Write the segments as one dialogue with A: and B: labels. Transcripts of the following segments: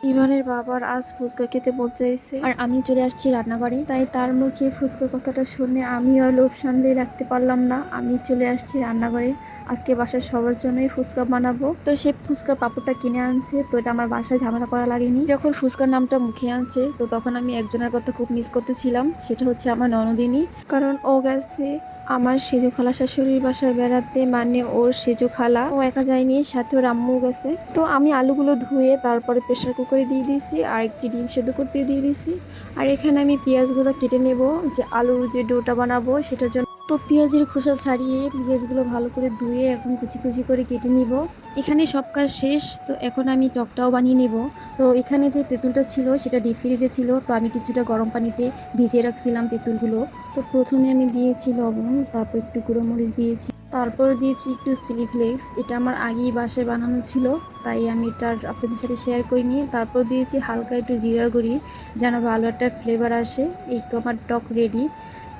A: ইভানের বাবার আজ ফুচকা খেতে মন চাইছে আর আমি চলে আসছি রান্নাঘরে। তাই তার মুখে ফুচকা কথাটা শুনে আমি আর লোভ সামলে রাখতে পারলাম না। আমি চলে আসছি রান্নাঘরে। আজকে বাসার সবার জন্যই ফুচকা বানাবো। তো সে ফুচকা পাপড়টা কিনে আনছে, তো এটা আমার বাসায় ঝামেলা করা লাগেনি। যখন ফুচকার নামটা মুখে আনছে তো তখন আমি একজনের কথা খুব মিস করতেছিলাম, সেটা হচ্ছে আমার ননদিনী। কারণ ও গেছে আমার সেজু খালা শাশুড়ির বাসায় বেড়াতে, মানে ওর সেজু খালা। ও একা যায়নি, সাথে ওর আম্মু গেছে। তো আমি আলুগুলো ধুয়ে তারপরে প্রেসার কুকারে দিয়ে দিয়েছি আর একটি ডিম সেদ্ধ করতে দিয়ে দিয়েছি। আর এখানে আমি পেঁয়াজগুলো কেটে নেব, যে আলুর যে ডোটা বানাবো সেটার জন্য। তো পেঁয়াজের খোসা ছাড়িয়ে পেঁয়াজগুলো ভালো করে ধুয়ে এখন কুচি কুচি করে কেটে নিব। এখানে সব কাজ শেষ, তো এখন আমি টকটাও বানিয়ে নেব। তো এখানে যে তেঁতুলটা ছিল সেটা ডিপ ফ্রিজে ছিল, তো আমি কিছুটা গরম পানিতে ভিজিয়ে রাখছিলাম তেঁতুলগুলো। তো প্রথমে আমি দিয়েছি লবণ, তারপর একটু গুঁড়ো মরিচ দিয়েছি, তারপর দিয়েছি একটু চিলি ফ্লেক্স। এটা আমার আগেই বাসায় বানানো ছিল, তাই আমি এটা আপনাদের সাথে শেয়ার করিনি। তারপর দিয়েছি হালকা একটু জিরার গুঁড়ি, যেন ভালো একটা ফ্লেভার আসে। এই তো আমার টক রেডি।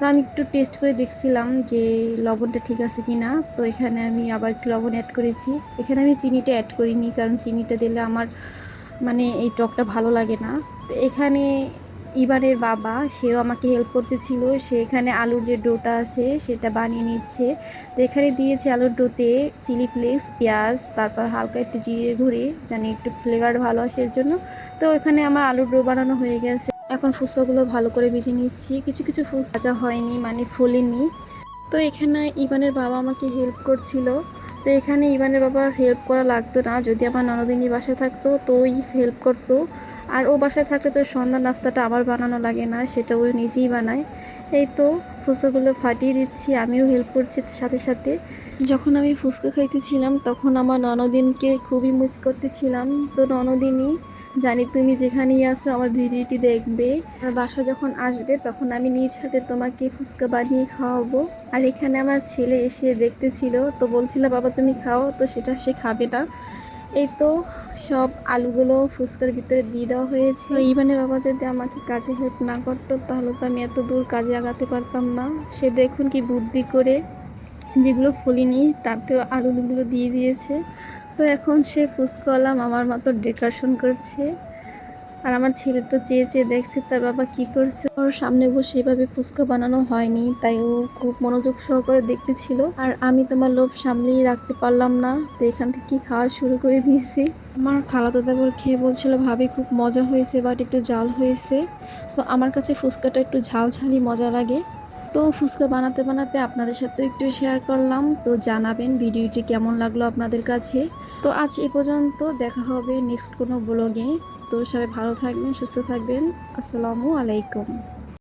A: তো আমি একটু টেস্ট করে দেখছিলাম যে লবণটা ঠিক আছে কি না। তো এখানে আমি আবার একটু লবণ অ্যাড করেছি। এখানে আমি চিনিটা অ্যাড করিনি, কারণ চিনিটা দিলে আমার মানে এই টকটা ভালো লাগে না। তো এখানে ইবানের বাবা সেও আমাকে হেল্প করতেছিল। সে এখানে আলুর যে ডোটা আছে সেটা বানিয়ে নিচ্ছে। তো এখানে দিয়েছে আলুর ডোতে চিলি ফ্লেক্স, পেঁয়াজ, তারপর হালকা একটু জিরে গুঁড়ি, জানি একটু ফ্লেভার ভালো আসে এর জন্য। তো এখানে আমার আলুর ডো বানানো হয়ে গেছে। এখন ফুচকাগুলো ভালো করে ভেজে নিচ্ছি। কিছু কিছু ফুচকা ভাজা হয়নি, মানে ফুলেনি। তো এখানে ইভানের বাবা আমাকে হেল্প করছিল। তো এখানে ইভানের বাবার হেল্প করা লাগতো না, যদি আমার ননদিনী বাসায় থাকতো তো ওই হেল্প করতো। আর ও বাসায় থাকলে তো সন্ধ্যা নাস্তাটা আবার বানানো লাগে না, সেটা ও নিজেই বানায়। এই তো ফুচকাগুলো ফাটিয়ে দিচ্ছি, আমিও হেল্প করছি সাথে সাথে। যখন আমি ফুচকা খাইতেছিলাম তখন আমার ননদিনকে খুবই মিস করতেছিলাম। তো ননদিনী, জানি তুমি যেখানেই আছো আমার ভিডিওটি দেখবে। আর বাসা যখন আসবে তখন আমি নিজ হাতে তোমাকে ফুচকা বানিয়ে খাওয়াবো। আর এখানে আমার ছেলে এসে দেখতেছিল, তো বলছিল বাবা তুমি খাও, তো সেটা সে খাবে না। এই তো সব আলুগুলো ফুচকার ভিতরে দিয়ে দেওয়া হয়েছে। তো ইভানের বাবা যদি আমাকে কাজে হেল্প না করতো তাহলে তো আমি এত দূর কাজে আগাতে পারতাম না। সে দেখুন কি বুদ্ধি করে যেগুলো ফুলিনি তাতেও আলুগুলো দিয়ে দিয়েছে। তো এখন সে ফুচকাওয়ালা মামার মতো ডেকোরেশন করছে। আর আমার ছেলে তো চেয়ে চেয়ে দেখছে তার বাবা কি করছে। ওর সামনে বসে এভাবে ফুচকা বানানো হয়নি, তাই ও খুব মনোযোগ সহকারে দেখতেছিল। আর আমি তোমার লোভ সামলেই রাখতে পারলাম না, তো এখান থেকে খাওয়া শুরু করে দিয়েছি। আমার খালাতো দেবর খেয়ে বলছিল ভাবি খুব মজা হয়েছে, বাট একটু ঝাল হয়েছে। তো আমার কাছে ফুচকাটা একটু ঝাল ঝালই মজা লাগে। তো ফুচকা বানাতে বানাতে আপনাদের সাথে একটু শেয়ার করলাম। তো জানাবেন ভিডিওটি কেমন লাগলো আপনাদের কাছে। তো আজ এ পর্যন্ত, দেখা হবে নেক্সট কোনো ব্লগে। তো সবাই ভালো থাকবেন, সুস্থ থাকবেন। আসসালামু আলাইকুম।